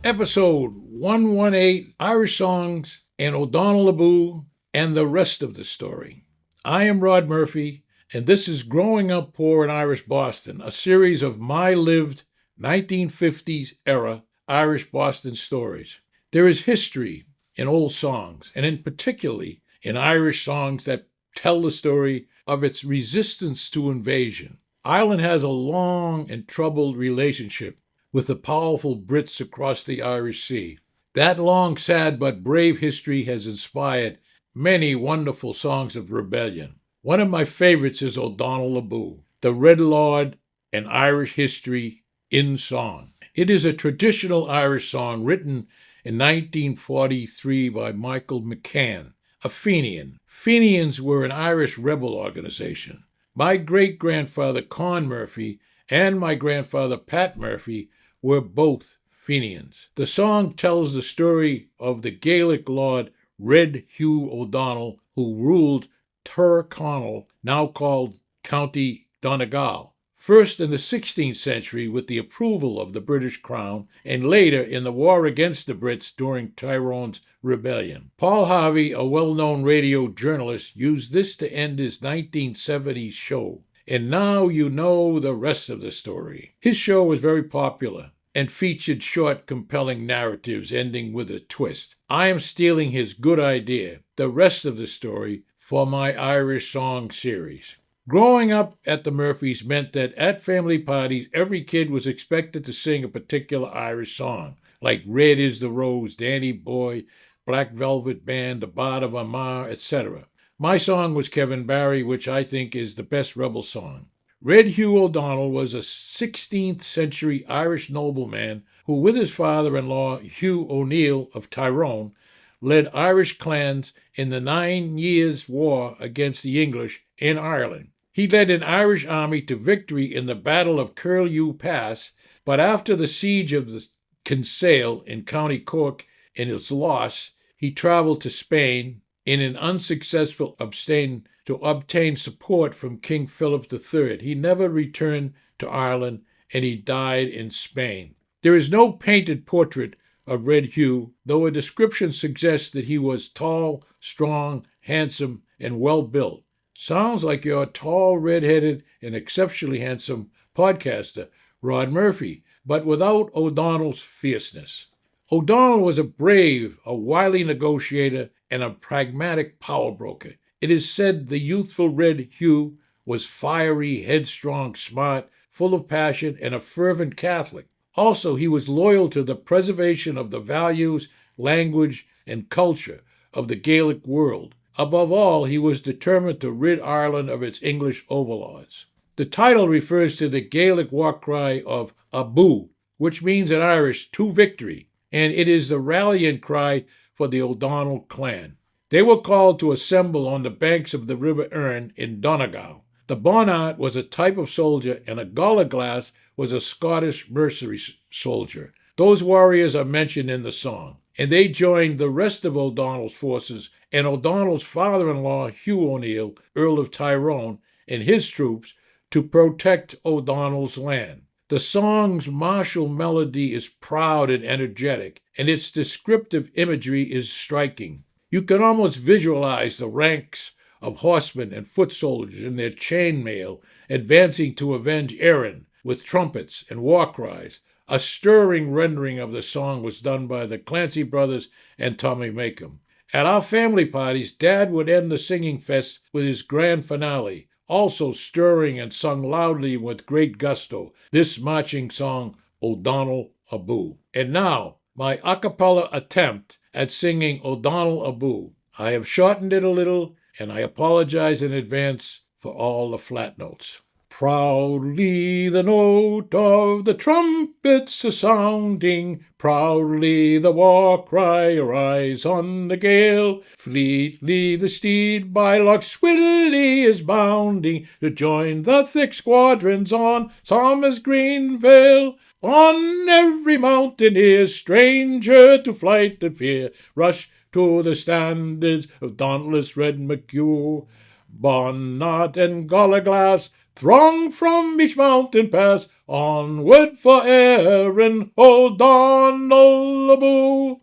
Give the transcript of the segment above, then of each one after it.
Episode 118, Irish Songs and O'Donnell Aboo and the rest of the story. I am Rod Murphy, and this is Growing Up Poor in Irish Boston, a series of my lived 1950s era Irish Boston stories. There is history in old songs, and in particularly in Irish songs that tell the story of its resistance to invasion. Ireland has a long and troubled relationship with the powerful Brits across the Irish Sea. That long, sad, but brave history has inspired many wonderful songs of rebellion. One of my favorites is O'Donnell Aboo, the Red Lord and Irish history in song. It is a traditional Irish song written in 1943 by Michael McCann, a Fenian. Fenians were an Irish rebel organization. My great-grandfather Con Murphy and my grandfather Pat Murphy were both Fenians. The song tells the story of the Gaelic lord Red Hugh O'Donnell, who ruled Tyrconnell, now called County Donegal, first in the 16th century with the approval of the British Crown, and later in the war against the Brits during Tyrone's rebellion. Paul Harvey, a well-known radio journalist, used this to end his 1970s show. And now you know the rest of the story. His show was very popular and featured short, compelling narratives ending with a twist. I am stealing his good idea, the rest of the story, for my Irish song series. Growing up at the Murphys meant that at family parties, every kid was expected to sing a particular Irish song, like Red is the Rose, Danny Boy, Black Velvet Band, The Bard of Armagh, etc. My song was Kevin Barry, which I think is the best rebel song. Red Hugh O'Donnell was a 16th century Irish nobleman who, with his father-in-law Hugh O'Neill of Tyrone, led Irish clans in the 9 Years' War against the English in Ireland. He led an Irish army to victory in the Battle of Curlew Pass, but after the siege of the Kinsale in County Cork and its loss, he traveled to Spain in an unsuccessful to obtain support from King Philip III. He never returned to Ireland, and he died in Spain. There is no painted portrait of Red Hugh, though a description suggests that he was tall, strong, handsome, and well-built. Sounds like your tall, red-headed, and exceptionally handsome podcaster, Rod Murphy, but without O'Donnell's fierceness. O'Donnell was a brave, a wily negotiator, and a pragmatic power broker. It is said the youthful Red Hugh was fiery, headstrong, smart, full of passion, and a fervent Catholic. Also, he was loyal to the preservation of the values, language, and culture of the Gaelic world. Above all, he was determined to rid Ireland of its English overlords. The title refers to the Gaelic war cry of Aboo, which means in Irish, to victory, and it is the rallying cry for the O'Donnell clan. They were called to assemble on the banks of the River Erne in Donegal. The Bonnet was a type of soldier, and a Galaglass was a Scottish mercenary soldier. Those warriors are mentioned in the song, and they joined the rest of O'Donnell's forces and O'Donnell's father-in-law, Hugh O'Neill, Earl of Tyrone, and his troops to protect O'Donnell's land. The song's martial melody is proud and energetic, and its descriptive imagery is striking. You can almost visualize the ranks of horsemen and foot soldiers in their chainmail advancing to avenge Erin with trumpets and war cries. A stirring rendering of the song was done by the Clancy brothers and Tommy Makem. At our family parties, Dad would end the singing fest with his grand finale, also stirring and sung loudly with great gusto, this marching song, O'Donnell Aboo. And now, my a cappella attempt at singing O'Donnell Aboo. I have shortened it a little, and I apologize in advance for all the flat notes. Proudly the note of the trumpets a-sounding, proudly the war cry rise on the gale, fleetly the steed by Loch Swilly is bounding to join the thick squadrons on Somers Green Vale. On every mountain is stranger to flight and fear, rush to the standards of dauntless Red McHugh. Bonnet and Galaglass, throng from each mountain pass, onward for Erin, O'Donnell aboo.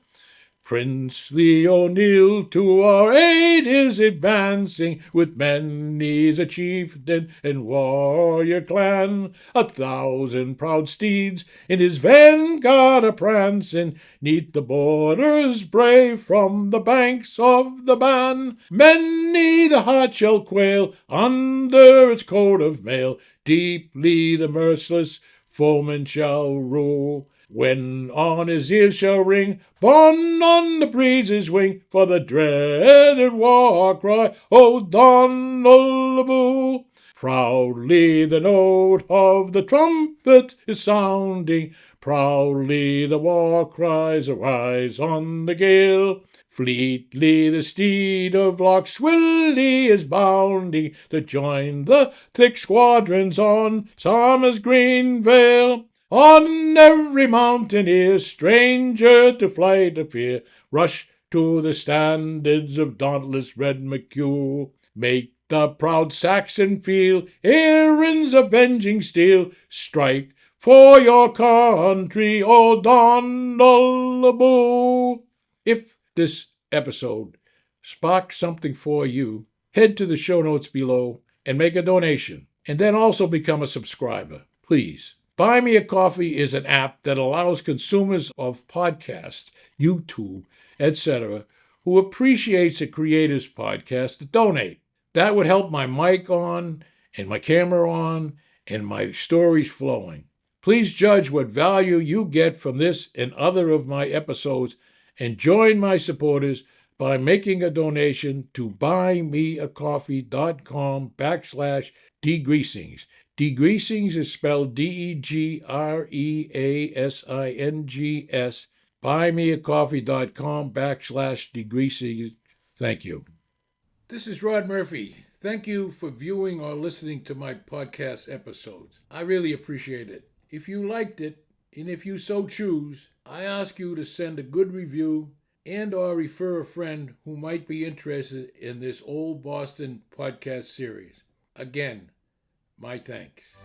Princely O'Neill to our aid is advancing, with many a chieftain and warrior clan, 1,000 proud steeds in his vanguard a-prancing, 'neath the borders brave from the banks of the Bann. Many the heart shall quail under its coat of mail, deeply the merciless foeman shall rue, when on his ears shall ring, borne on the breeze's wing, for the dreaded war cry, O'Donnell aboo. Proudly the note of the trumpet is sounding, proudly the war cries arise on the gale. Fleetly the steed of Loch Swilly is bounding to join the thick squadrons on summer's green vale. On every mountain is stranger to flight of fear, rush to the standards of dauntless Red McHugh. Make the proud Saxon feel Erin's avenging steel, strike for your country, O'Donnell aboo. If this episode sparked something for you, head to the show notes below and make a donation, and then also become a subscriber, please. Buy Me a Coffee is an app that allows consumers of podcasts, YouTube, etc., who appreciates a creator's podcast to donate. That would help my mic on, and my camera on, and my stories flowing. Please judge what value you get from this and other of my episodes, and join my supporters by making a donation to buymeacoffee.com/degreasings. Degreasings is spelled DEGREASINGS. Buymeacoffee.com/degreasings. Thank you. This is Rod Murphy. Thank you for viewing or listening to my podcast episodes. I really appreciate it. If you liked it, and if you so choose, I ask you to send a good review and or refer a friend who might be interested in this Old Boston podcast series. Again, my thanks.